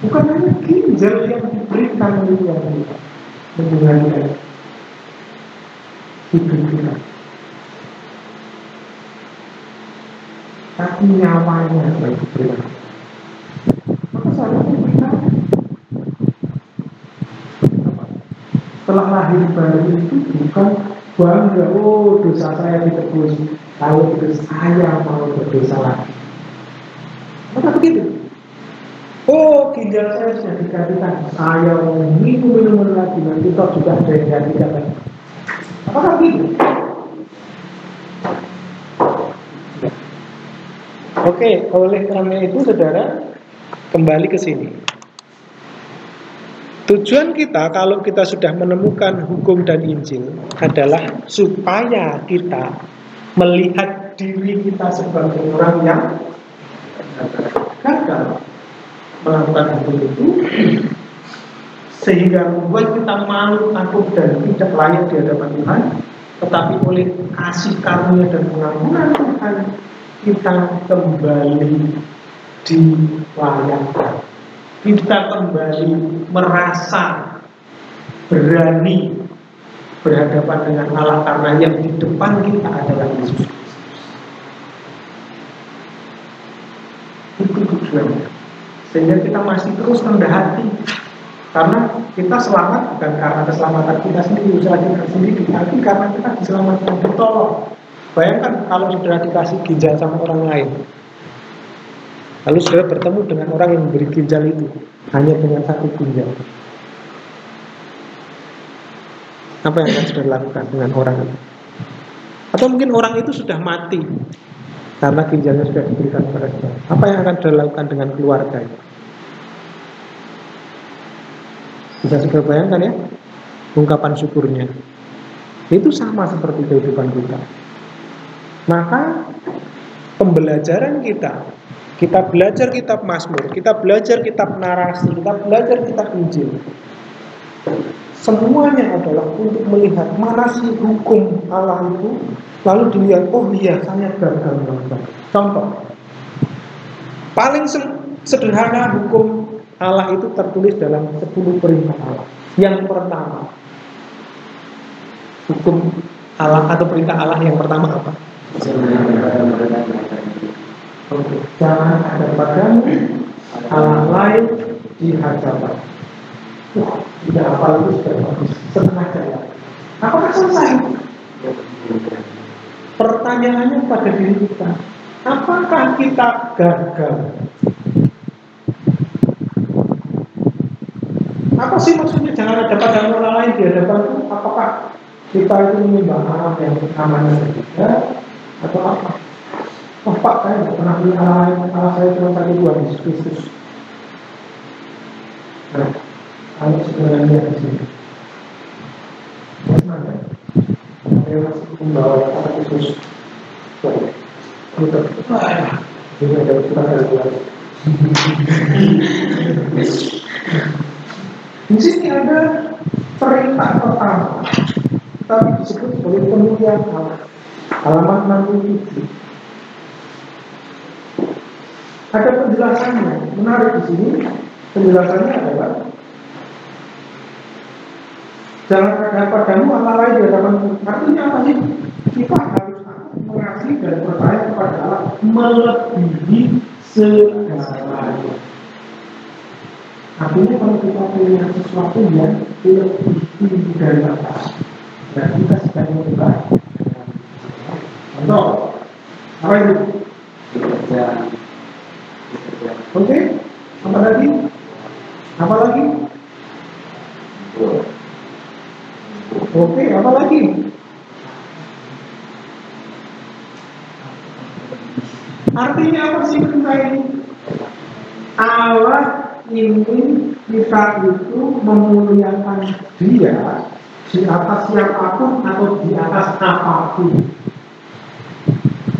bukan hanya ginjal yang diberikan oleh Tuhan kita menjaga hidup kita, tapi nyawanya yang diberikan. Maka seharusnya kita setelah lahir baru itu bukan bangga, oh dosa saya ditebus, lalu itu saya mau berdosa lagi. Maka begitu. Oh, ginjal saya sudah digantikan, saya mau minum minuman lagi, nanti toh juga ada yang gantikan. Apakah begitu? Oke, oleh karena itu saudara, kembali ke sini. Tujuan kita kalau kita sudah menemukan hukum dan Injil adalah supaya kita melihat diri kita sebagai orang yang gagal melakukan hukum itu, sehingga membuat kita malu, takut, dan tidak layak di hadapan Tuhan. Tetapi oleh kasih karunia dan pengampunan Tuhan, kita kembali dilayakkan. Kita kembali merasa berani berhadapan dengan Allah karena yang di depan kita adalah Yesus. Itu tujuannya. Sehingga kita masih terus rendah hati, karena kita selamat bukan karena keselamatan kita sendiri, usaha kita sendiri, tapi karena kita diselamatkan, ditolong. Bayangkan kalau saudara dikasih ginjal sama orang lain, lalu saudara bertemu dengan orang yang memberi ginjal itu hanya dengan 1 ginjal, apa yang akan saudara lakukan dengan orang itu? Atau mungkin orang itu sudah mati karena ginjalnya sudah diberikan kepada saudara. Apa yang akan saudara lakukan dengan keluarga? Bisa saudara bayangkan ya, ungkapan syukurnya. Itu sama seperti kehidupan kita. Maka pembelajaran kita belajar kitab Mazmur, kita belajar kitab narasi, kita belajar kitab Injil, semuanya adalah untuk melihat mana sih hukum Allah itu. Lalu dilihat, oh iya saya gagal melakukan. Contoh, paling sederhana hukum Allah itu tertulis dalam 10 perintah Allah. Yang pertama, hukum Allah atau perintah Allah yang pertama apa? Jangan ada padamu Allah lain di hadapan. Tidak hafal itu sudah bagus, setengah jalan. Apakah selesai? Pertanyaannya pada diri kita, apakah kita gagal? Apa sih maksudnya jangan ada pada orang lain di hadapanku? Apakah kita itu menyembah Allah yang namanya berbeda atau apa? Oh Pak, saya tidak pernah punya Allah lain, Allah saya cuma satu Tuhan Yesus Kristus. Nah, kalau sebenarnya di sini, bagaimana? Saya masih membawa kata Yesus. Betul. Ini ada kita dari di sini ada perintah pertama, tapi disebut sebagai kemuliaan Allah. Halaman 67. Ada penjelasannya, menarik di sini. Penjelasannya adalah jangan ada padamu Allah lain di hadapanmu. Artinya apa sih? Kita harus mengasihi dan percaya kepada Allah melebihi segalanya. Artinya kalau kita punya sesuatu yang lebih tinggi dari atas, dan kita sedang menyembah. Contoh, apa itu? Oke, apa lagi? Apa lagi? Oke, apa lagi? Artinya apa sih perintah ini? Allah ingin kita itu memuliakan Dia di atas siapapun atau di atas apapun.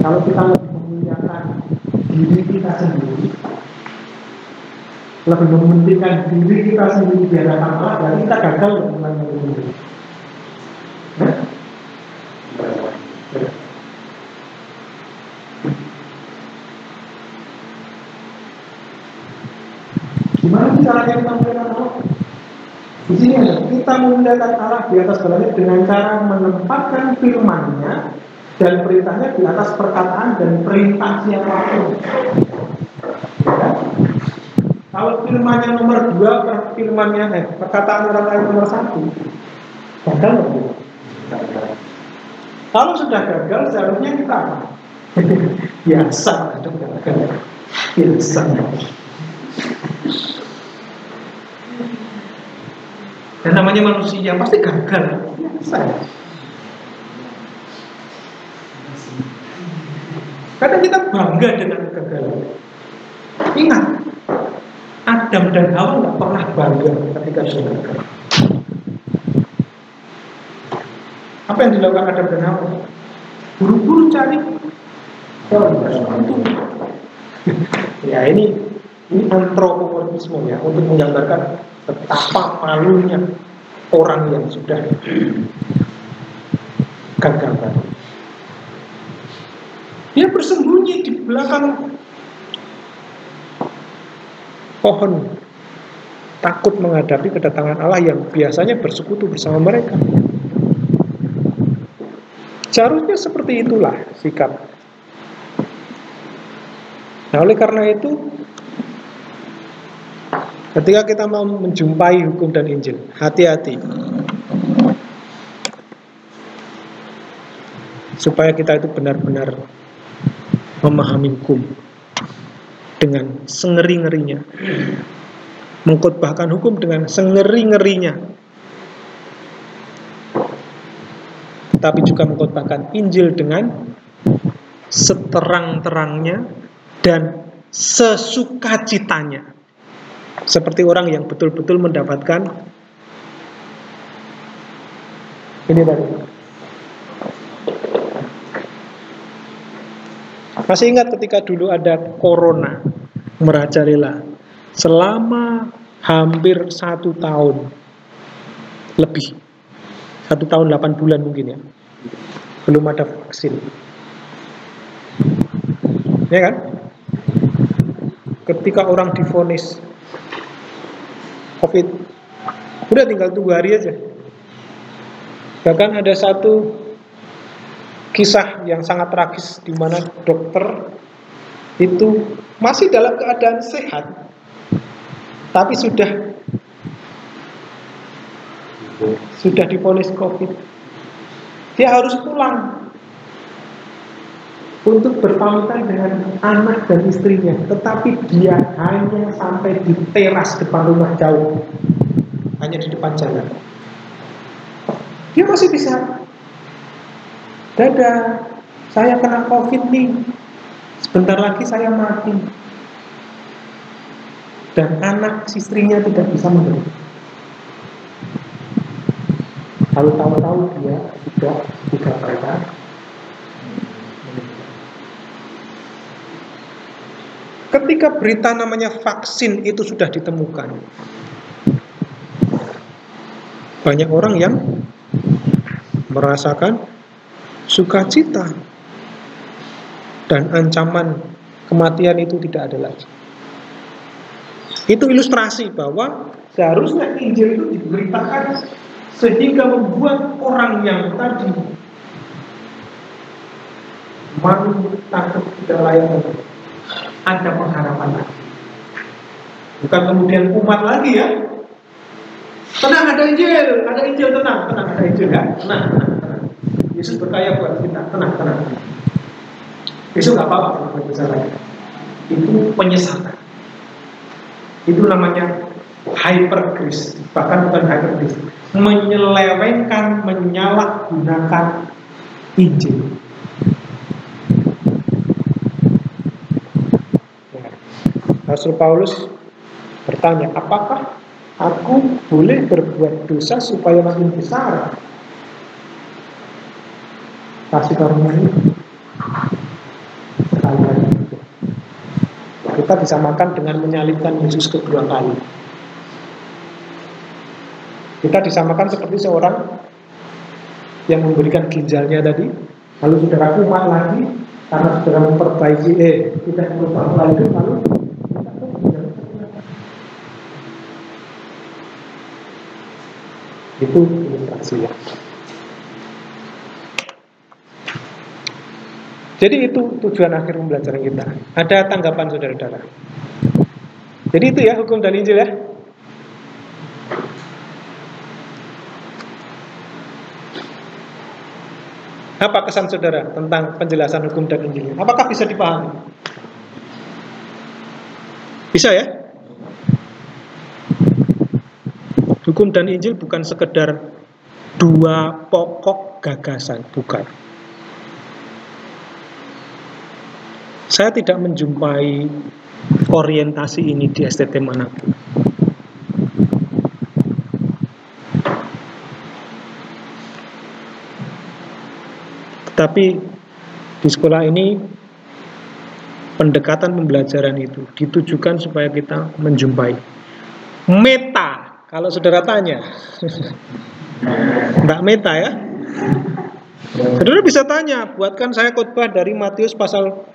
Kalau kita lebih memuliakan diri kita sendiri, lebih mementingkan diri kita sendiri di hadapan Allah, berarti kita gagal melayani diri. Gimana caranya kita memuliakan Allah? Di sini ada, kita memuliakan Allah di atas segalanya dengan cara menempatkan firman-Nya dan perintahnya di atas perkataan dan perintah siapapun. Ya. Kalau firman-Nya nomor 2, firman-Nya perkataan orang lain nomor 1, gagal loh. Kalau sudah gagal, seharusnya kita apa? Biasa, biasa. Dan namanya manusia pasti gagal. Kadang kita bangga dengan kegagalan. Ingat, Adam dan Hawa nggak pernah bangga ketika sudah gagal. Apa yang dilakukan Adam dan Hawa? Buru-buru cari itu. Ya ini antropomorfisme ya, untuk menggambarkan betapa malunya orang yang sudah gagal. Dia bersembunyi di belakang pohon, takut menghadapi kedatangan Allah yang biasanya bersekutu bersama mereka. Seharusnya seperti itulah sikap. Nah, oleh karena itu, ketika kita mau menjumpai hukum dan Injil, hati-hati supaya kita itu benar-benar memahami hukum dengan sengeri-ngerinya, mengkhotbahkan hukum dengan sengeri-ngerinya, tapi juga mengkhotbahkan Injil dengan seterang-terangnya dan sesukacitanya, seperti orang yang betul-betul mendapatkan ini tadi. Masih ingat ketika dulu ada corona merajalela selama hampir 1 tahun lebih, 1 tahun 8 bulan mungkin ya, belum ada vaksin, ya kan? Ketika orang divonis COVID, udah tinggal tunggu hari aja. Bahkan ada satu kisah yang sangat tragis di mana dokter itu masih dalam keadaan sehat, tapi sudah sudah divonis COVID, dia harus pulang untuk berpamitan dengan anak dan istrinya, tetapi dia hanya sampai di teras depan rumah jauh, hanya di depan jalan. Dia masih bisa, dadah, saya kena COVID nih, sebentar lagi saya mati. Dan anak istrinya tidak bisa memberi. Kalau tahu-tahu dia sudah 3 mereka. Ketika berita namanya vaksin itu sudah ditemukan, banyak orang yang merasakan sukacita dan ancaman kematian itu tidak ada lagi. Itu ilustrasi bahwa seharusnya Injil itu diberitakan sehingga membuat orang yang tadi malu, takut, tidak layak, ada pengharapan lagi. Bukan kemudian umat lagi ya. Tenang, ada Injil, tenang, ada Injil ya. Tenang. Yesus berkaya buat kita, tenang. Yesus gak apa-apa buat kita lagi. Itu penyesatan. Itu namanya hypergrace, bahkan bukan hypergrace, menyelewengkan, menyalahgunakan Injil. Rasul Paulus bertanya, apakah aku boleh berbuat dosa supaya makin besar kasih karunia ini? Sekali lagi kita disamakan dengan menyalibkan Yesus kedua kali. Kita disamakan seperti seorang yang memberikan ginjalnya tadi, lalu saudara kumat lagi karena saudara memperbaiki, tidak memperbaiki, lalu itu ilustrasi ya. Jadi itu tujuan akhir pembelajaran kita. Ada tanggapan saudara-saudara? Jadi itu ya hukum dan Injil ya. Apa kesan saudara tentang penjelasan hukum dan Injil? Apakah bisa dipahami? Bisa ya? Hukum dan Injil bukan sekedar 2 pokok gagasan, bukan. Saya tidak menjumpai orientasi ini di STT manapun. Tetapi di sekolah ini pendekatan pembelajaran itu ditujukan supaya kita menjumpai meta. Kalau saudara tanya, enggak meta ya. Saudara bisa tanya, buatkan saya khotbah dari Matius pasal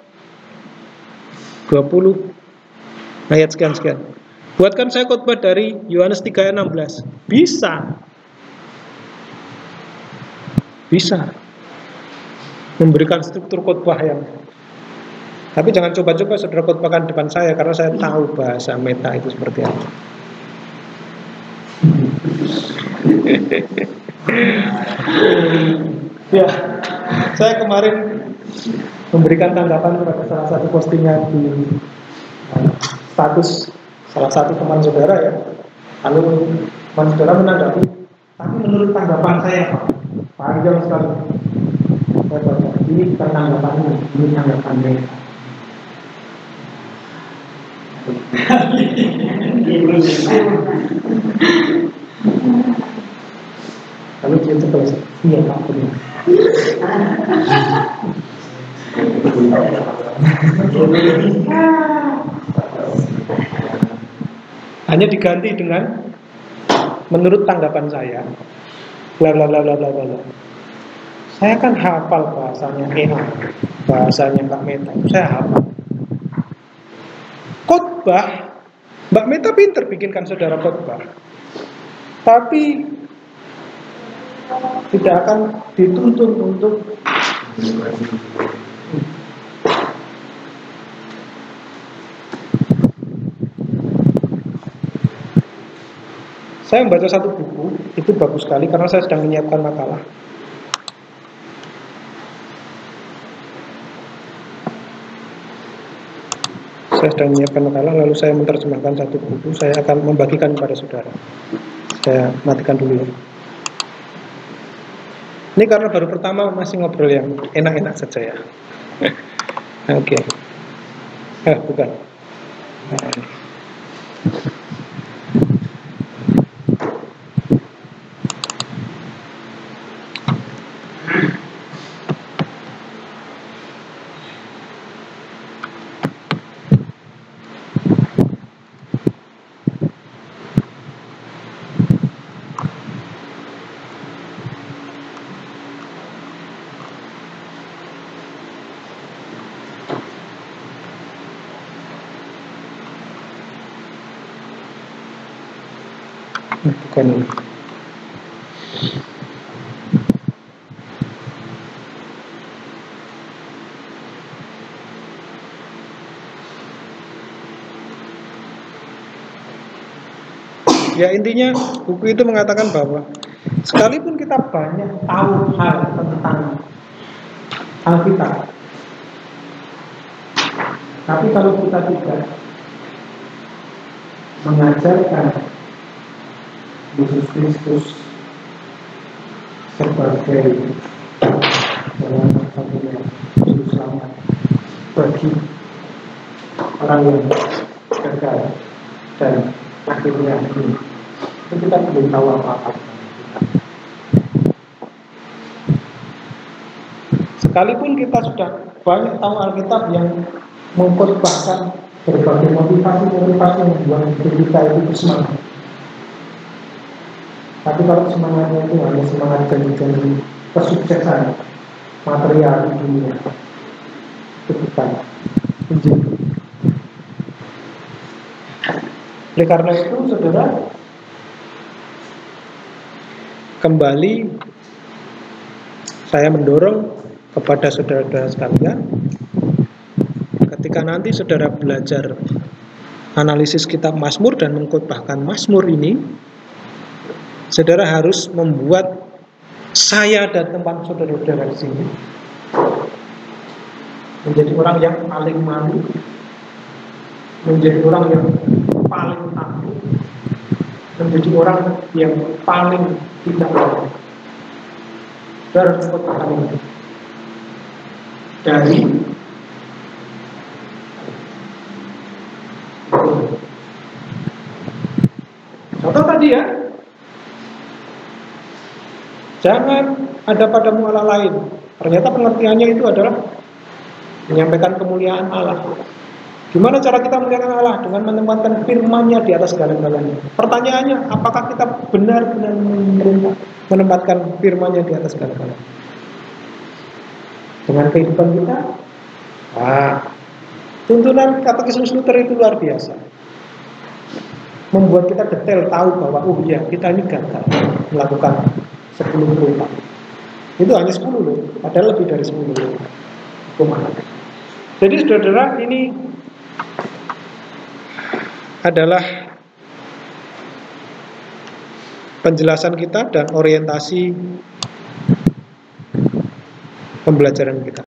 20 ayat sekian-sekian. Buatkan saya khotbah dari Yohanes 3 ayat 16. Bisa memberikan struktur khotbah yang, tapi jangan coba-coba saudara khotbahkan depan saya, karena saya tahu bahasa meta itu seperti apa. Ya, saya kemarin memberikan tanggapan kepada salah satu postingan di status salah satu teman saudara ya. Lalu teman saudara menanggapi, tapi menurut tanggapan saya panjang sekali. Saya baca, ini bukan tanggapannya, ini tanggapannya. Lalu dia terus, iya Pak, benar. Hanya diganti dengan menurut tanggapan saya, bla bla bla bla bla bla. Saya kan hafal bahasanya EA, bahasanya Mbak Meta, saya hafal. Khotbah, Mbak Meta pinter bikinkan saudara khotbah, tapi tidak akan dituntun untuk saya membaca satu buku itu bagus sekali karena saya sedang menyiapkan makalah. Saya sedang menyiapkan makalah, lalu saya menerjemahkan satu buku, saya akan membagikan kepada saudara. Saya matikan dulu ya. Ini karena baru pertama masih ngobrol yang enak-enak saja ya. Oke. Bukan. Nah, ini. Bukan ini. Ya intinya buku itu mengatakan bahwa sekalipun kita banyak tahu hal tentang Alkitab, tapi kalau kita tidak mengajarkan Yesus Kristus sebagai jalan satunya juru selamat bagi orang yang gagal dan akhirnya ini, itu kita belum tahu apa-apa. Sekalipun kita sudah banyak tahu Alkitab yang mengkhotbahkan berbagai motivasi-motivasi yang membuat hidup kita itu bersemangat, tapi kalau semangatnya itu hanya semangat janji-janji kesuksesan material di dunia, itu bukan Injil. Oleh karena itu, saudara, kembali saya mendorong kepada saudara-saudara sekalian, ketika nanti saudara belajar analisis kitab Mazmur dan mengkhotbahkan Mazmur ini, saudara harus membuat saya dan teman saudara-saudara di sini menjadi orang yang paling malu, menjadi orang yang paling takut, menjadi orang yang paling tidak mau. Saudara harus mengkhotbahkan ini dari contoh tadi ya. Jangan ada padamu Allah lain. Ternyata pengertiannya itu adalah menyampaikan kemuliaan Allah. Gimana cara kita memuliakan Allah? Dengan menempatkan firman-Nya di atas segala-galanya. Pertanyaannya, apakah kita benar-benar menempatkan firman-Nya di atas segala-galanya? Dengan kehidupan kita? Tuntunan Katekismus Luther itu luar biasa. Membuat kita detail tahu bahwa kita ini gagal melakukan 10 perintah. Itu hanya 10 loh, padahal lebih dari 10 loh. Jadi saudara, ini adalah penjelasan kita dan orientasi pembelajaran kita.